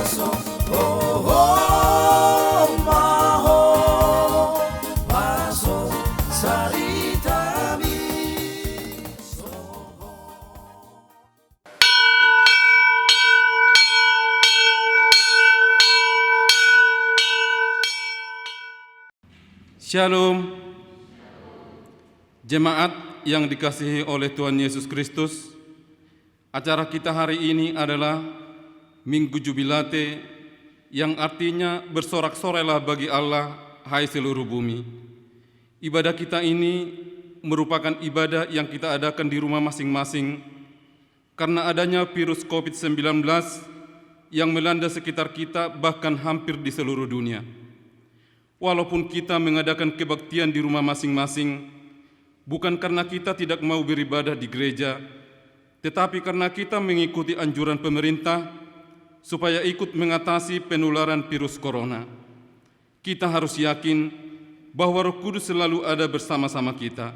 Shalom, jemaat yang dikasihi oleh Tuhan Yesus Kristus. Acara kita hari ini adalah Minggu Jubilate, yang artinya bersorak-sorailah bagi Allah, hai seluruh bumi. Ibadah kita ini merupakan ibadah yang kita adakan di rumah masing-masing karena adanya virus COVID-19 yang melanda sekitar kita, bahkan hampir di seluruh dunia. Walaupun kita mengadakan kebaktian di rumah masing-masing, bukan karena kita tidak mau beribadah di gereja, tetapi karena kita mengikuti anjuran pemerintah supaya ikut mengatasi penularan virus corona. Kita harus yakin bahwa Roh Kudus selalu ada bersama-sama kita.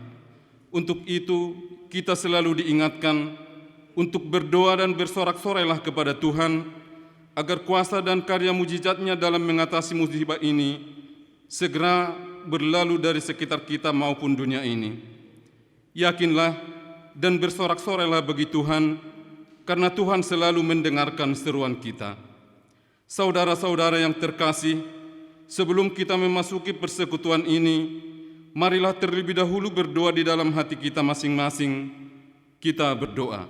Untuk itu, kita selalu diingatkan untuk berdoa dan bersorak-sorailah kepada Tuhan, agar kuasa dan karya mujizat-Nya dalam mengatasi musibah ini segera berlalu dari sekitar kita maupun dunia ini. Yakinlah dan bersorak-sorailah bagi Tuhan, karena Tuhan selalu mendengarkan seruan kita. Saudara-saudara yang terkasih, sebelum kita memasuki persekutuan ini, marilah terlebih dahulu berdoa di dalam hati kita masing-masing. Kita berdoa.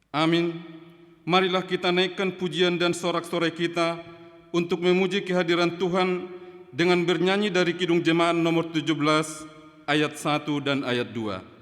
Amin. Marilah kita naikkan pujian dan sorak-sorai kita untuk memuji kehadiran Tuhan dengan bernyanyi dari Kidung Jemaat nomor 17 ayat 1 dan ayat 2.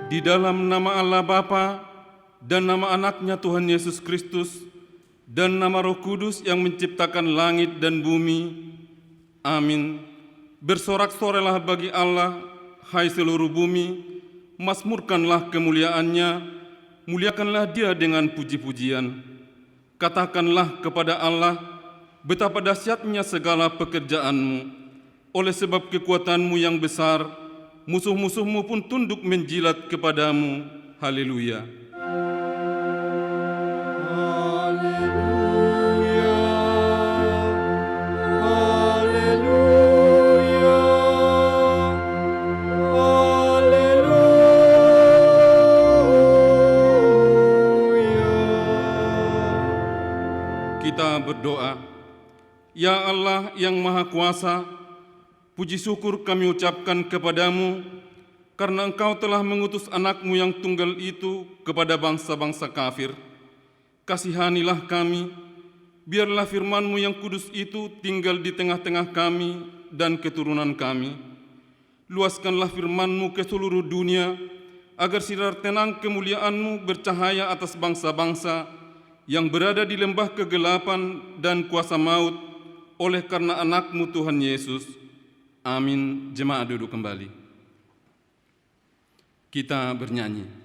Di dalam nama Allah Bapa dan nama Anaknya Tuhan Yesus Kristus dan nama Roh Kudus yang menciptakan langit dan bumi. Amin. Bersorak-sorailah bagi Allah, hai seluruh bumi, mazmurkanlah kemuliaan-Nya, muliakanlah Dia dengan puji-pujian. Katakanlah kepada Allah, betapa dahsyatnya segala pekerjaan-Mu. Oleh sebab kekuatan-Mu yang besar, musuh-musuhmu pun tunduk menjilat kepadamu. Haleluya. Haleluya. Haleluya. Haleluya. Kita berdoa. Ya Allah yang Maha Kuasa, puji syukur kami ucapkan kepadamu karena Engkau telah mengutus anak-Mu yang tunggal itu kepada bangsa-bangsa kafir. Kasihanilah kami, biarlah firman-Mu yang kudus itu tinggal di tengah-tengah kami dan keturunan kami. Luaskanlah firman-Mu ke seluruh dunia, agar sinar tenang kemuliaan-Mu bercahaya atas bangsa-bangsa yang berada di lembah kegelapan dan kuasa maut, oleh karena anak-Mu Tuhan Yesus. Amin. Jemaat duduk kembali. Kita bernyanyi.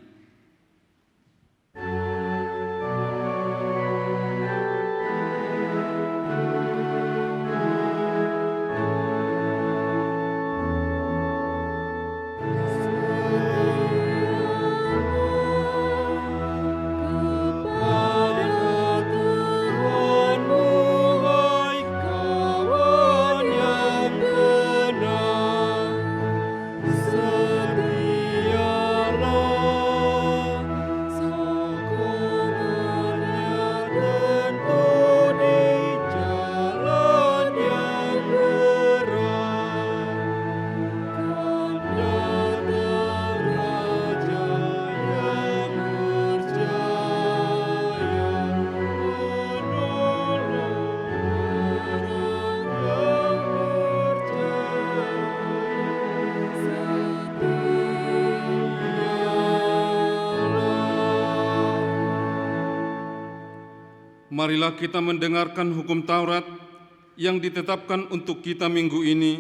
Marilah kita mendengarkan hukum Taurat yang ditetapkan untuk kita minggu ini,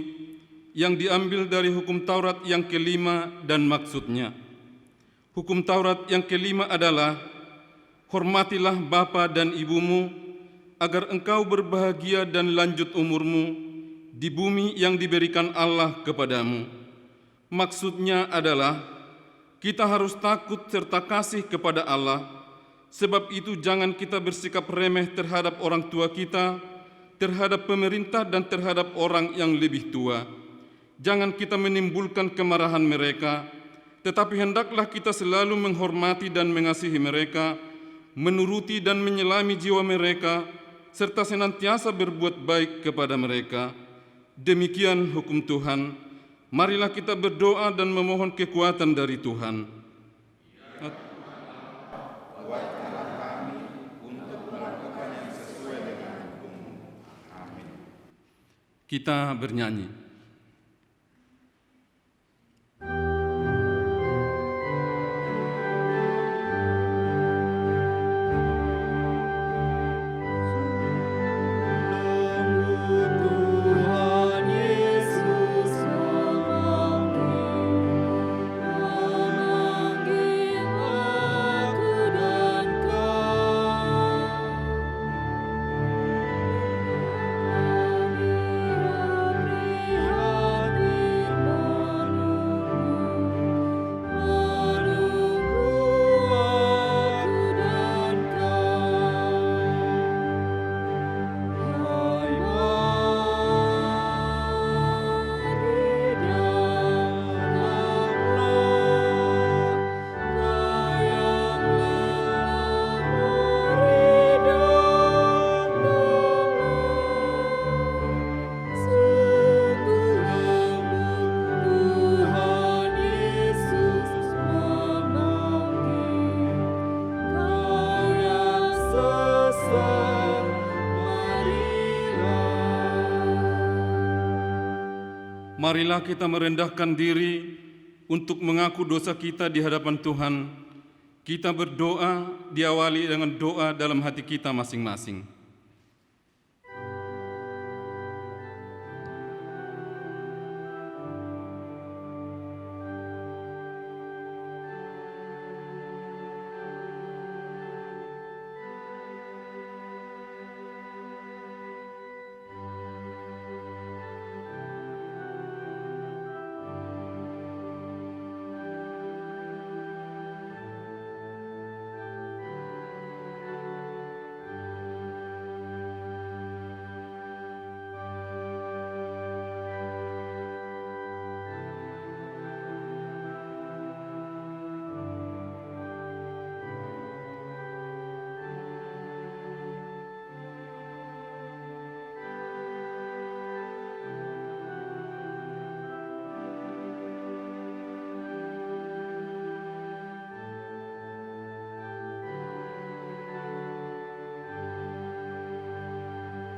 yang diambil dari hukum Taurat yang kelima dan maksudnya. Hukum Taurat yang kelima adalah, hormatilah bapa dan ibumu, agar engkau berbahagia dan lanjut umurmu di bumi yang diberikan Allah kepadamu. Maksudnya adalah, kita harus takut serta kasih kepada Allah. Sebab itu jangan kita bersikap remeh terhadap orang tua kita, terhadap pemerintah dan terhadap orang yang lebih tua. Jangan kita menimbulkan kemarahan mereka, tetapi hendaklah kita selalu menghormati dan mengasihi mereka, menuruti dan menyelami jiwa mereka, serta senantiasa berbuat baik kepada mereka. Demikian hukum Tuhan. Marilah kita berdoa dan memohon kekuatan dari Tuhan. Kita bernyanyi. Tuhan Yesus memanggil aku dan kau. Marilah kita merendahkan diri untuk mengaku dosa kita di hadapan Tuhan. Kita berdoa diawali dengan doa dalam hati kita masing-masing.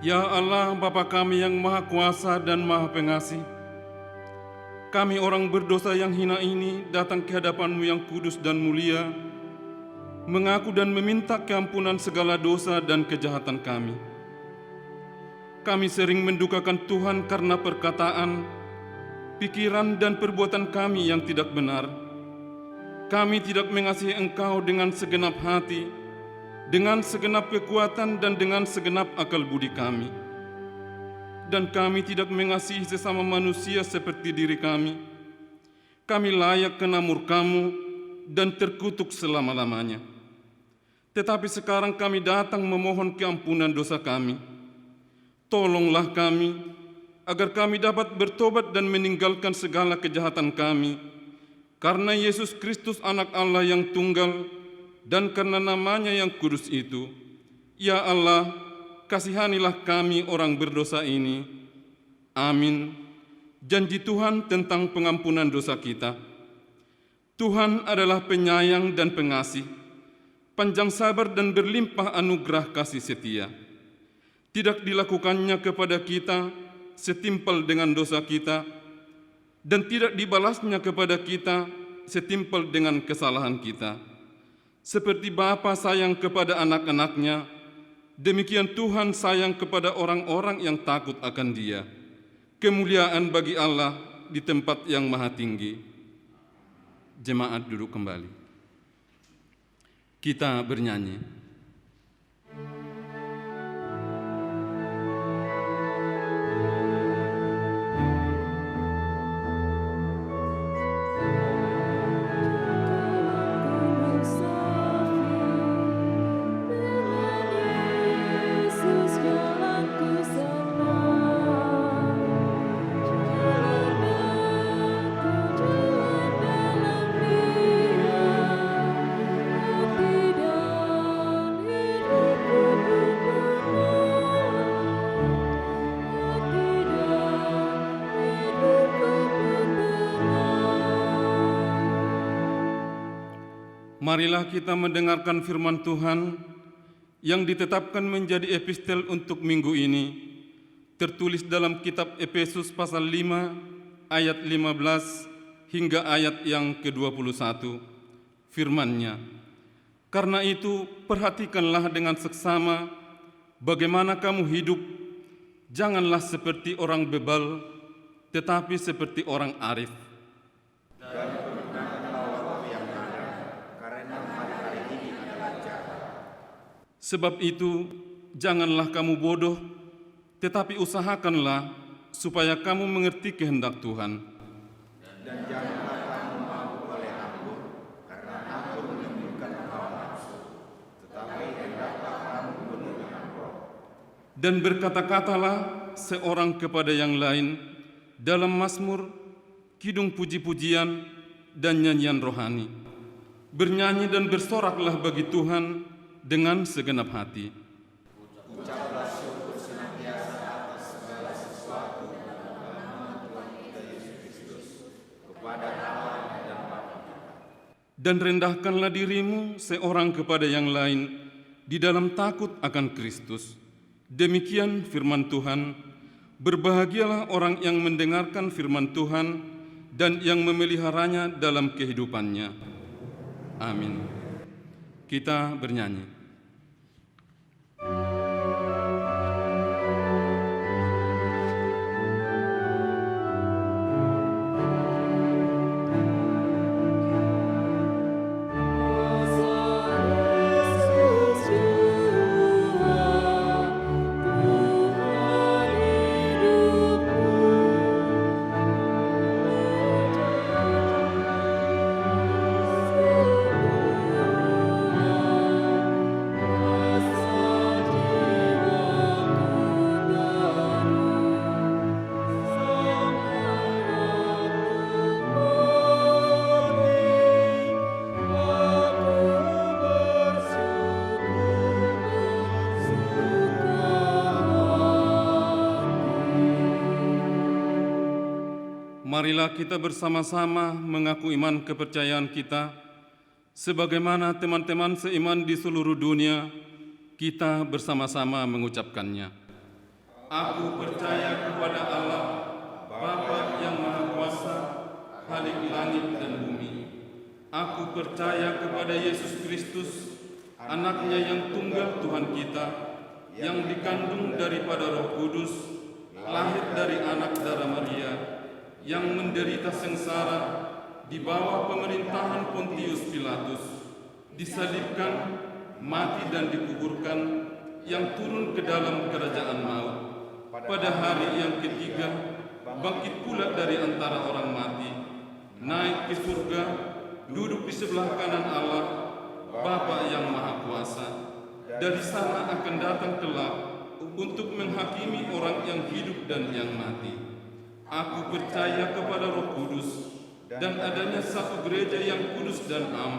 Ya Allah, Bapa kami yang Maha Kuasa dan Maha Pengasih, kami orang berdosa yang hina ini datang ke hadapan-Mu yang kudus dan mulia, mengaku dan meminta keampunan segala dosa dan kejahatan kami. Kami sering mendukakan Tuhan karena perkataan, pikiran dan perbuatan kami yang tidak benar. Kami tidak mengasihi Engkau dengan segenap hati, dengan segenap kekuatan dan dengan segenap akal budi kami. Dan kami tidak mengasihi sesama manusia seperti diri kami. Kami layak kena murka-Mu dan terkutuk selama-lamanya. Tetapi sekarang kami datang memohon keampunan dosa kami. Tolonglah kami, agar kami dapat bertobat dan meninggalkan segala kejahatan kami, karena Yesus Kristus anak Allah yang tunggal, dan karena namanya yang kudus itu. Ya Allah, kasihanilah kami orang berdosa ini. Amin. Janji Tuhan tentang pengampunan dosa kita. Tuhan adalah penyayang dan pengasih, panjang sabar dan berlimpah anugerah kasih setia. Tidak dilakukannya kepada kita setimpal dengan dosa kita, dan tidak dibalasnya kepada kita setimpal dengan kesalahan kita. Seperti Bapa sayang kepada anak-anaknya, demikian Tuhan sayang kepada orang-orang yang takut akan Dia. Kemuliaan bagi Allah di tempat yang maha tinggi. Jemaat duduk kembali. Kita bernyanyi. Marilah kita mendengarkan firman Tuhan yang ditetapkan menjadi epistel untuk minggu ini, tertulis dalam kitab Efesus pasal 5 ayat 15 hingga ayat yang ke-21. Firman-Nya, karena itu perhatikanlah dengan seksama bagaimana kamu hidup, janganlah seperti orang bebal, tetapi seperti orang arif. Sebab itu, janganlah kamu bodoh, tetapi usahakanlah supaya kamu mengerti kehendak Tuhan. Dan janganlah kamu mabuk oleh anggur, karena anggur menimbulkan hawa nafsu, tetapi hendaklah kamu penuh dengan Roh. Dan berkata-katalah seorang kepada yang lain dalam mazmur, kidung puji-pujian, dan nyanyian rohani. Bernyanyi dan bersoraklah bagi Tuhan dengan segenap hati. Ucaplah syukur senantiasa atas segala sesuatu dalam nama Tuhan kita Yesus Kristus kepada Allah dan Bapa kita. Dan rendahkanlah dirimu seorang kepada yang lain di dalam takut akan Kristus. Demikian firman Tuhan. Berbahagialah orang yang mendengarkan firman Tuhan dan yang memeliharanya dalam kehidupannya. Amin. Kita bernyanyi. Marilah kita bersama-sama mengaku iman kepercayaan kita, sebagaimana teman-teman seiman di seluruh dunia, kita bersama-sama mengucapkannya. Aku percaya kepada Allah, Bapa yang Maha Kuasa, Khalik langit dan bumi. Aku percaya kepada Yesus Kristus, anaknya yang tunggal Tuhan kita, yang dikandung daripada Roh Kudus, lahir dari anak darah Maria, yang menderita sengsara di bawah pemerintahan Pontius Pilatus, disalibkan, mati dan dikuburkan, yang turun ke dalam kerajaan maut. Pada hari yang ketiga, bangkit pula dari antara orang mati, naik ke surga, duduk di sebelah kanan Allah, Bapa yang Maha Kuasa. Dari sana akan datang kelak untuk menghakimi orang yang hidup dan yang mati. Aku percaya kepada Roh Kudus dan adanya satu gereja yang kudus dan am,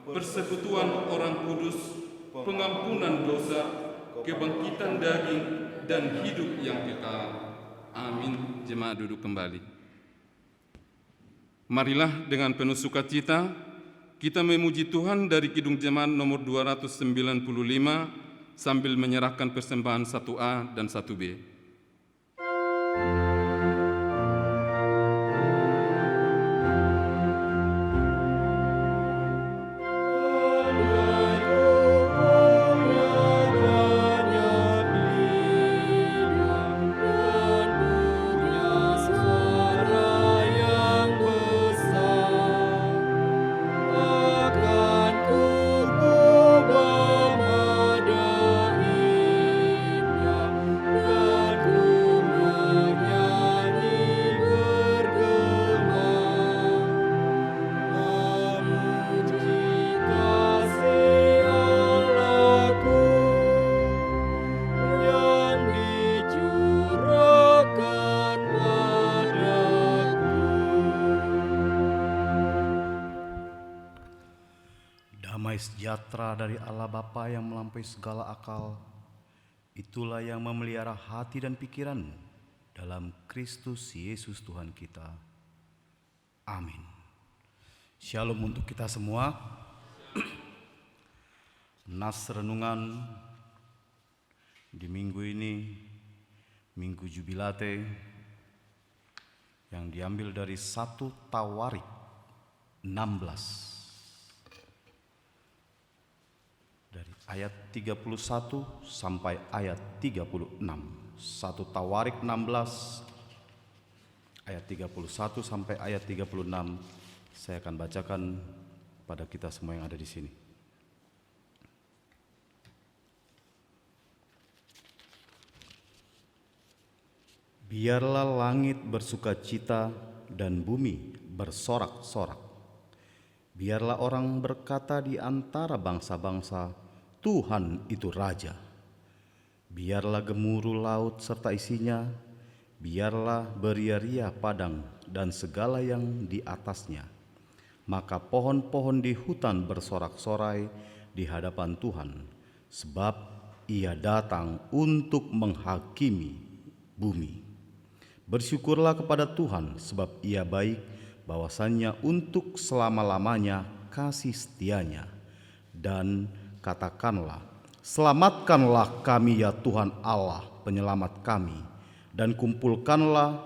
persekutuan orang kudus, pengampunan dosa, kebangkitan daging, dan hidup yang kekal. Amin. Jemaat duduk kembali. Marilah dengan penuh sukacita kita memuji Tuhan dari Kidung Jemaat nomor 295 sambil menyerahkan persembahan 1A dan 1B. Damai sejahtera dari Allah Bapa yang melampaui segala akal, itulah yang memelihara hati dan pikiran dalam Kristus Yesus Tuhan kita. Amin. Shalom untuk kita semua. Nas renungan di minggu ini, Minggu Jubilate, yang diambil dari 1 Tawarik 16. Dari ayat 31 sampai ayat 36. 1 Tawarik 16 ayat 31 sampai ayat 36. Saya akan bacakan pada kita semua yang ada di sini. Biarlah langit bersukacita dan bumi bersorak-sorak. Biarlah orang berkata di antara bangsa-bangsa, Tuhan itu Raja. Biarlah gemuruh laut serta isinya, biarlah beria-ria padang dan segala yang di atasnya. Maka pohon-pohon di hutan bersorak-sorai di hadapan Tuhan, sebab Ia datang untuk menghakimi bumi. Bersyukurlah kepada Tuhan, sebab Ia baik, bahwasannya untuk selama-lamanya kasih setianya. Dan katakanlah, selamatkanlah kami ya Tuhan Allah penyelamat kami, dan kumpulkanlah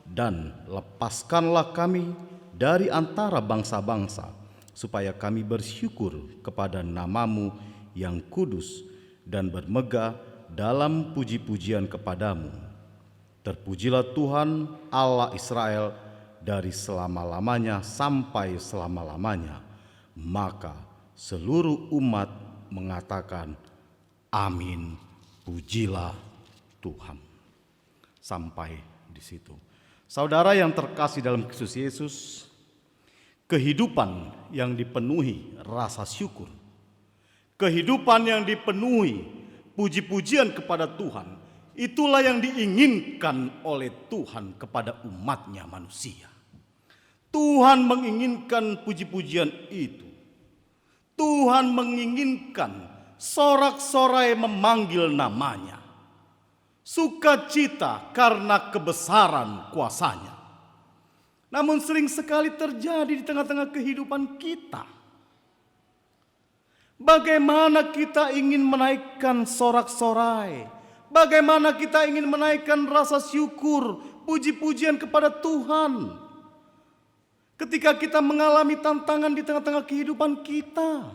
dan lepaskanlah kami dari antara bangsa-bangsa, supaya kami bersyukur kepada nama-Mu yang kudus dan bermegah dalam puji-pujian kepadamu. Terpujilah Tuhan Allah Israel dari selama-lamanya sampai selama-lamanya. Maka seluruh umat mengatakan, amin, pujilah Tuhan. Sampai di situ. Saudara yang terkasih dalam Kristus Yesus, kehidupan yang dipenuhi rasa syukur, kehidupan yang dipenuhi puji-pujian kepada Tuhan, itulah yang diinginkan oleh Tuhan kepada umatnya manusia. Tuhan menginginkan puji-pujian itu. Tuhan menginginkan sorak-sorai memanggil namanya. Sukacita karena kebesaran kuasa-Nya. Namun sering sekali terjadi di tengah-tengah kehidupan kita. Bagaimana kita ingin menaikkan sorak-sorai, bagaimana kita ingin menaikkan rasa syukur, puji-pujian kepada Tuhan. Ketika kita mengalami tantangan di tengah-tengah kehidupan kita,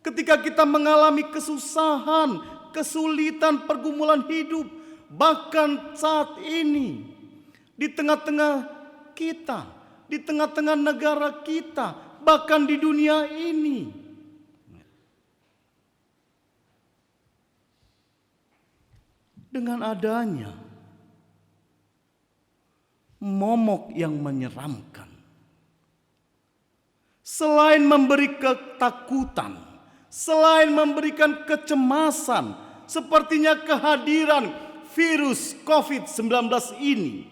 ketika kita mengalami kesusahan, kesulitan, pergumulan hidup, bahkan saat ini di tengah-tengah kita, di tengah-tengah negara kita, bahkan di dunia ini, dengan adanya momok yang menyeramkan, selain memberi ketakutan, selain memberikan kecemasan, sepertinya kehadiran virus COVID-19 ini,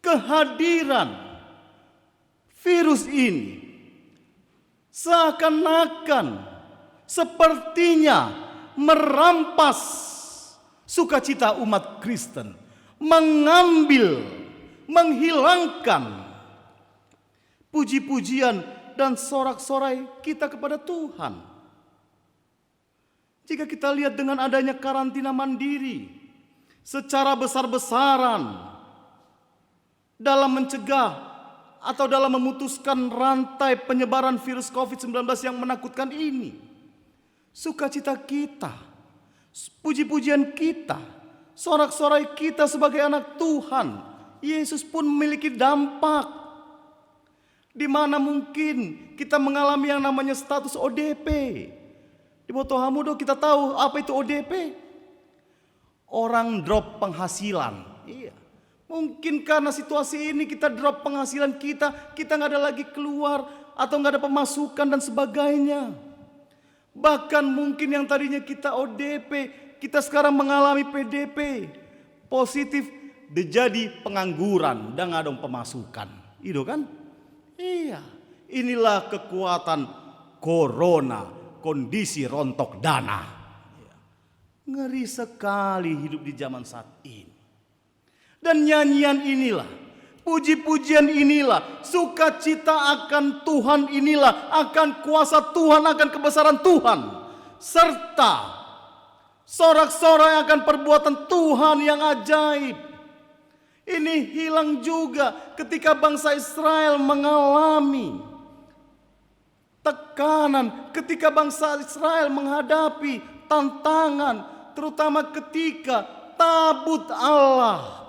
kehadiran virus ini seakan-akan sepertinya merampas sukacita umat Kristen, mengambil, menghilangkan puji-pujian dan sorak-sorai kita kepada Tuhan. Jika kita lihat dengan adanya karantina mandiri secara besar-besaran dalam mencegah atau dalam memutuskan rantai penyebaran virus COVID-19 yang menakutkan ini, sukacita kita, puji-pujian kita, sorak-sorai kita sebagai anak Tuhan Yesus pun memiliki dampak, di mana mungkin kita mengalami yang namanya status ODP. Di Botohamudo kita tahu apa itu ODP? Orang drop penghasilan. Iya. Mungkin karena situasi ini kita drop penghasilan kita nggak ada lagi keluar atau nggak ada pemasukan dan sebagainya. Bahkan mungkin yang tadinya kita ODP, kita sekarang mengalami PDP, positif, jadi pengangguran dan nggak ada pemasukan. Itu kan? Iya, inilah kekuatan corona, kondisi rontok dana. Ngeri sekali hidup di zaman saat ini. Dan nyanyian inilah, puji-pujian inilah, sukacita akan Tuhan inilah, akan kuasa Tuhan, akan kebesaran Tuhan, serta sorak-sorai akan perbuatan Tuhan yang ajaib. Ini hilang juga ketika bangsa Israel mengalami tekanan, ketika bangsa Israel menghadapi tantangan, terutama ketika tabut Allah,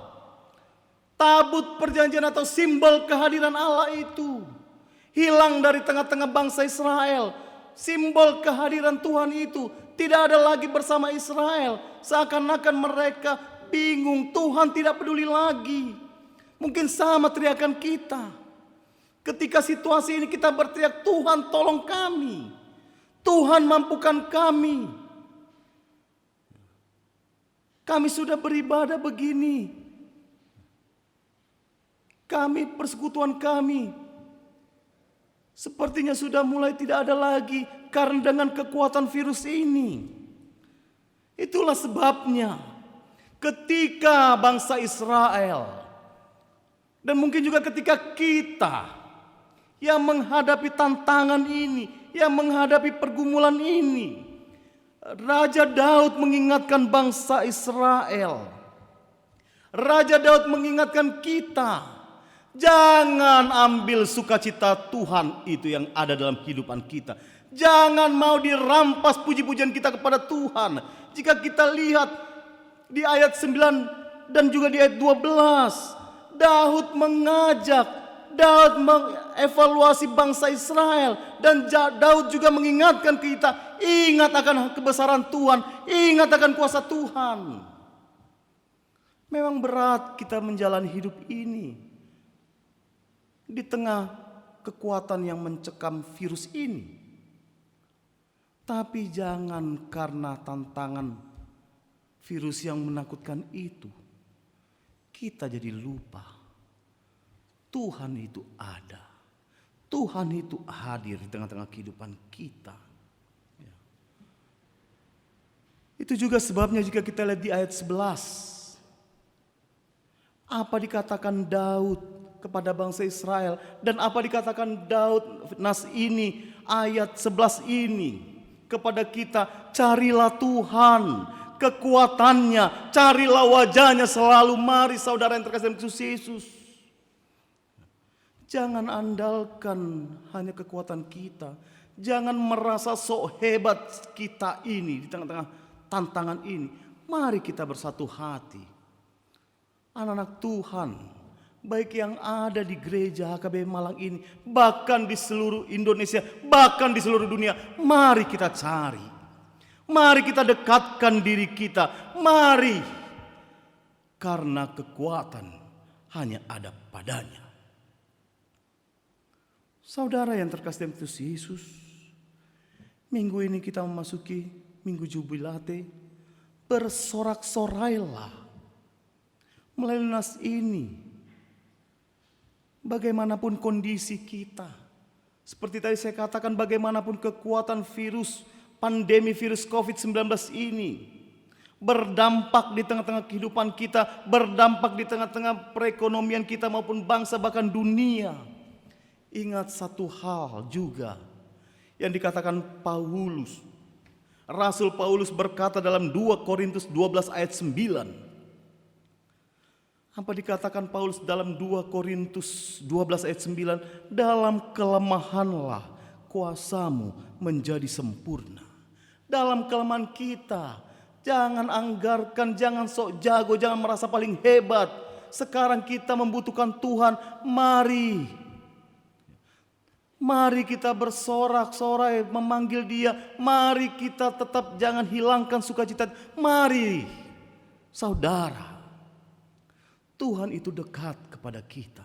tabut perjanjian atau simbol kehadiran Allah itu hilang dari tengah-tengah bangsa Israel. Simbol kehadiran Tuhan itu tidak ada lagi bersama Israel. Seakan-akan mereka bingung, Tuhan tidak peduli lagi. Mungkin sama teriakan kita. Ketika situasi ini kita berteriak, Tuhan tolong kami, Tuhan mampukan kami. Kami sudah beribadah begini, kami, persekutuan kami sepertinya sudah mulai tidak ada lagi karena dengan kekuatan virus ini. Itulah sebabnya ketika bangsa Israel dan mungkin juga ketika kita yang menghadapi tantangan ini, yang menghadapi pergumulan ini, Raja Daud mengingatkan bangsa Israel. Raja Daud mengingatkan kita, jangan ambil sukacita Tuhan itu yang ada dalam kehidupan kita. Jangan mau dirampas puji-pujian kita kepada Tuhan. Jika kita lihat di ayat 9 dan juga di ayat 12, Daud mengajak, Daud mengevaluasi bangsa Israel, dan Daud juga mengingatkan kita, ingat akan kebesaran Tuhan, ingat akan kuasa Tuhan. Memang berat kita menjalani hidup ini di tengah kekuatan yang mencekam virus ini. Tapi jangan karena tantangan virus yang menakutkan itu kita jadi lupa Tuhan itu ada. Tuhan itu hadir di tengah-tengah kehidupan kita. Ya. Itu juga sebabnya jika kita lihat di ayat 11. Apa dikatakan Daud kepada bangsa Israel. Dan apa dikatakan Daud nas ini, ayat 11 ini kepada kita. Carilah Tuhan, kekuatannya, carilah wajahnya selalu. Mari saudara yang terkasih dalam Kristus Yesus, Jangan andalkan hanya kekuatan kita. Jangan merasa sok hebat kita ini di tengah-tengah tantangan ini. Mari kita bersatu hati. Anak-anak Tuhan, baik yang ada di gereja HKBM Malang ini, bahkan di seluruh Indonesia, bahkan di seluruh dunia, mari kita cari. Mari kita dekatkan diri kita. Mari. Karena kekuatan hanya ada padanya. Saudara yang terkasih dalam Kristus Yesus, minggu ini kita memasuki Minggu Jubilate. Bersorak-sorailah melalui nas ini. Bagaimanapun kondisi kita, seperti tadi saya katakan, bagaimanapun kekuatan virus, pandemi virus COVID-19 ini berdampak di tengah-tengah kehidupan kita, berdampak di tengah-tengah perekonomian kita maupun bangsa bahkan dunia. Ingat satu hal juga yang dikatakan Paulus. Rasul Paulus berkata dalam 2 Korintus 12 ayat 9. Apa dikatakan Paulus dalam 2 Korintus 12 ayat 9? Dalam kelemahanlah kuasamu menjadi sempurna. Dalam kelemahan kita, jangan anggarkan, jangan sok jago, jangan merasa paling hebat. Sekarang kita membutuhkan Tuhan, Mari kita bersorak-sorai memanggil Dia. Mari kita tetap jangan hilangkan sukacita. Mari saudara, Tuhan itu dekat kepada kita.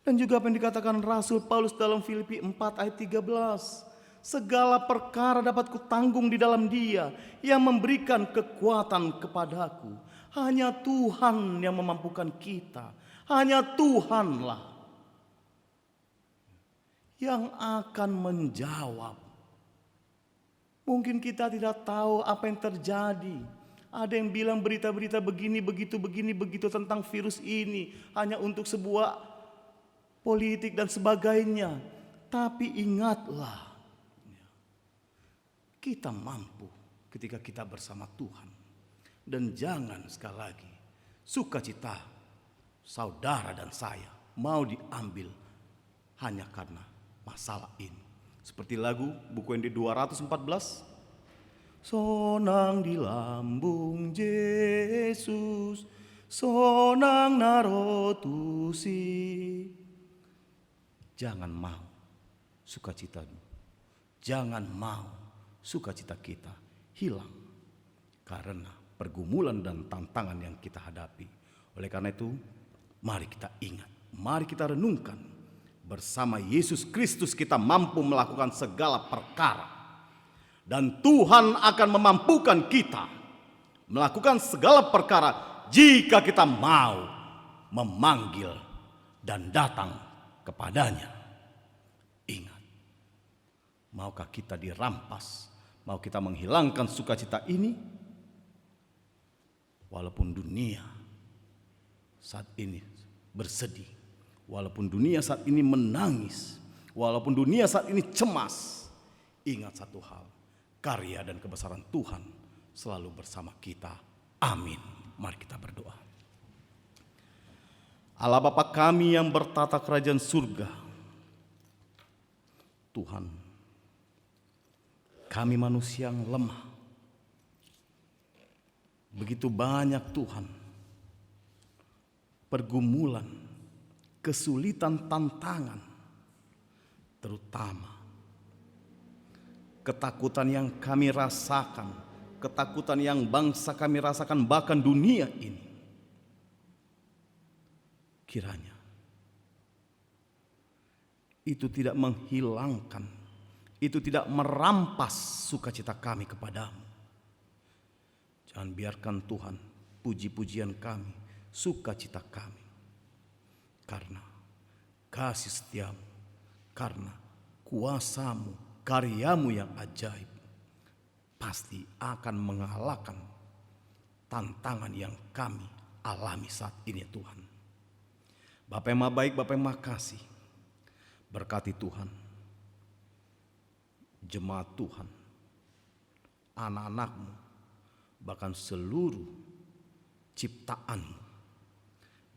Dan juga apa yang dikatakan Rasul Paulus dalam Filipi 4 ayat 13. Segala perkara dapat kutanggung di dalam Dia yang memberikan kekuatan kepadaku. Hanya Tuhan yang memampukan kita. Hanya Tuhanlah yang akan menjawab. Mungkin kita tidak tahu apa yang terjadi. Ada yang bilang berita-berita begini, begitu tentang virus ini hanya untuk sebuah politik dan sebagainya. Tapi ingatlah, kita mampu ketika kita bersama Tuhan. Dan jangan sekali lagi sukacita saudara dan saya mau diambil hanya karena masalah ini. Seperti lagu buku yang di 214. Sonang di lambung Yesus, sonang narotusi. Jangan mau sukacitamu, jangan mau sukacita kita hilang karena pergumulan dan tantangan yang kita hadapi. Oleh karena itu, mari kita ingat, mari kita renungkan. Bersama Yesus Kristus kita mampu melakukan segala perkara. Dan Tuhan akan memampukan kita melakukan segala perkara jika kita mau memanggil dan datang kepadanya. Ingat, maukah kita dirampas? Mau kita menghilangkan sukacita ini? Walaupun dunia saat ini bersedih, walaupun dunia saat ini menangis, walaupun dunia saat ini cemas, ingat satu hal, karya dan kebesaran Tuhan selalu bersama kita. Amin. Mari kita berdoa. Allah Bapa kami yang bertata kerajaan surga, Tuhan, kami manusia yang lemah. Begitu banyak Tuhan pergumulan, kesulitan, tantangan, terutama ketakutan yang kami rasakan, ketakutan yang bangsa kami rasakan, bahkan dunia ini. Kiranya itu tidak menghilangkan, itu tidak merampas sukacita kami kepadamu. Jangan biarkan Tuhan puji-pujian kami, sukacita kami, karena kasih setiamu, karena kuasamu, karyamu yang ajaib pasti akan mengalahkan tantangan yang kami alami saat ini Tuhan. Bapa yang Maha Baik, Bapa yang Maha Kasih, berkati Tuhan jemaat Tuhan, anak-anakmu, bahkan seluruh ciptaanmu,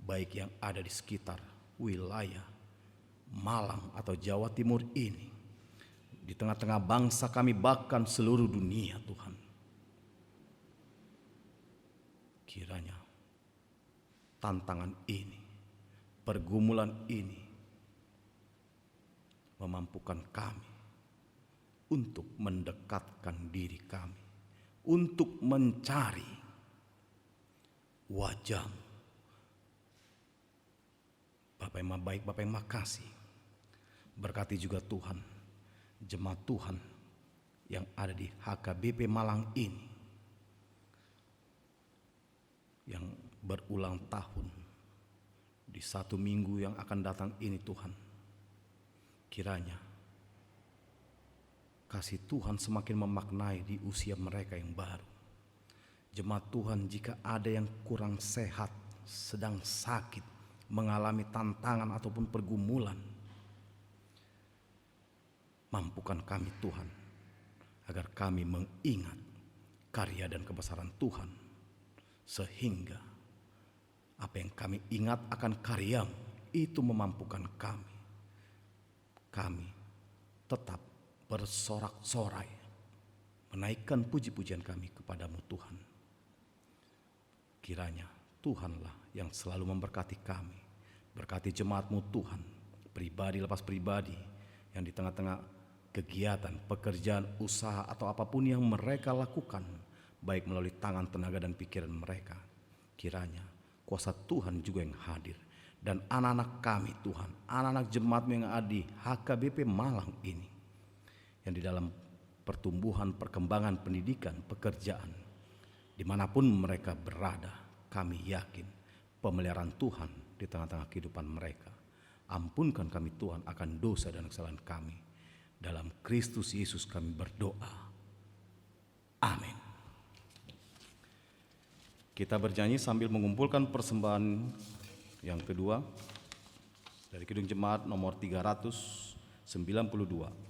baik yang ada di sekitar wilayah Malang atau Jawa Timur ini, di tengah-tengah bangsa kami bahkan seluruh dunia Tuhan. Kiranya tantangan ini, pergumulan ini memampukan kami untuk mendekatkan diri kami, untuk mencari wajah-Mu. Bapak yang baik, Bapak yang makasih. Berkati juga Tuhan, jemaat Tuhan yang ada di HKBP Malang ini, yang berulang tahun di 1 minggu yang akan datang ini Tuhan. Kiranya kasih Tuhan semakin memaknai di usia mereka yang baru. Jemaat Tuhan, jika ada yang kurang sehat, sedang sakit, mengalami tantangan ataupun pergumulan, mampukan kami Tuhan, agar kami mengingat karya dan kebesaran Tuhan, sehingga apa yang kami ingat akan karya-Mu itu memampukan kami tetap bersorak-sorai, menaikkan puji-pujian kami kepadamu Tuhan. Kiranya Tuhanlah yang selalu memberkati kami, berkati jemaat-Mu Tuhan, pribadi lepas pribadi, yang di tengah-tengah kegiatan, pekerjaan, usaha atau apapun yang mereka lakukan, baik melalui tangan, tenaga dan pikiran mereka. Kiranya kuasa Tuhan juga yang hadir, dan anak-anak kami Tuhan, anak-anak jemaat-Mu yang ada di HKBP Malang ini, yang di dalam pertumbuhan, perkembangan, pendidikan, pekerjaan, dimanapun mereka berada, kami yakin pemeliharaan Tuhan di tengah-tengah kehidupan mereka. Ampunkan kami Tuhan akan dosa dan kesalahan kami. Dalam Kristus Yesus kami berdoa. Amin. Kita bernyanyi sambil mengumpulkan persembahan yang kedua dari Kidung Jemaat nomor 392.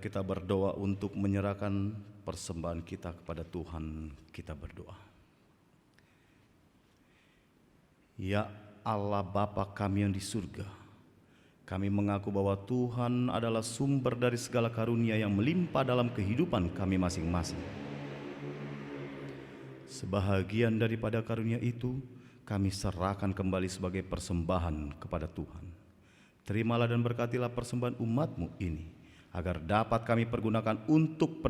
Kita berdoa untuk menyerahkan persembahan kita kepada Tuhan. Kita berdoa. Ya Allah Bapa kami yang di surga, kami mengaku bahwa Tuhan adalah sumber dari segala karunia yang melimpah dalam kehidupan kami masing-masing. Sebahagian daripada karunia itu kami serahkan kembali sebagai persembahan kepada Tuhan. Terimalah dan berkatilah persembahan umat-Mu ini, agar dapat kami pergunakan untuk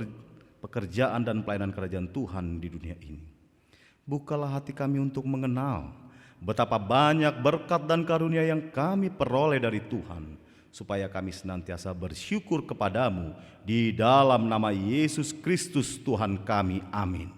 pekerjaan dan pelayanan kerajaan Tuhan di dunia ini. Bukalah hati kami untuk mengenal betapa banyak berkat dan karunia yang kami peroleh dari Tuhan, supaya kami senantiasa bersyukur kepadamu di dalam nama Yesus Kristus Tuhan kami. Amin.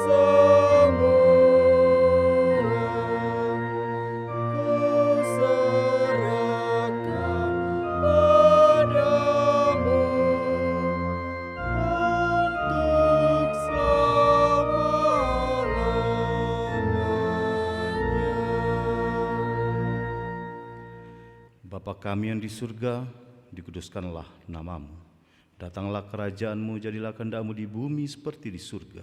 Semua Bapa kami yang di surga, dikuduskanlah namamu. Datanglah kerajaan-Mu, jadilah kehendak-Mu di bumi seperti di surga.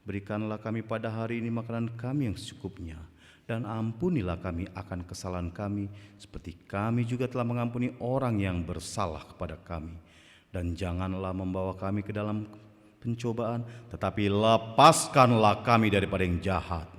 Berikanlah kami pada hari ini makanan kami yang secukupnya, dan ampunilah kami akan kesalahan kami, seperti kami juga telah mengampuni orang yang bersalah kepada kami. Dan janganlah membawa kami ke dalam pencobaan, tetapi lepaskanlah kami daripada yang jahat.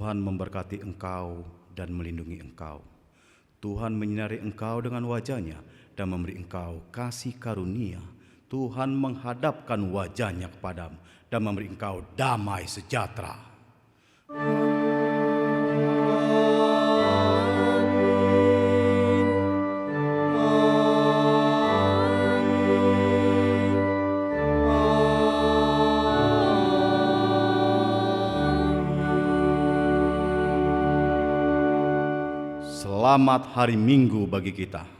Tuhan memberkati engkau dan melindungi engkau. Tuhan menyinari engkau dengan wajah-Nya dan memberi engkau kasih karunia. Tuhan menghadapkan wajah-Nya kepadamu dan memberi engkau damai sejahtera. Selamat hari Minggu bagi kita.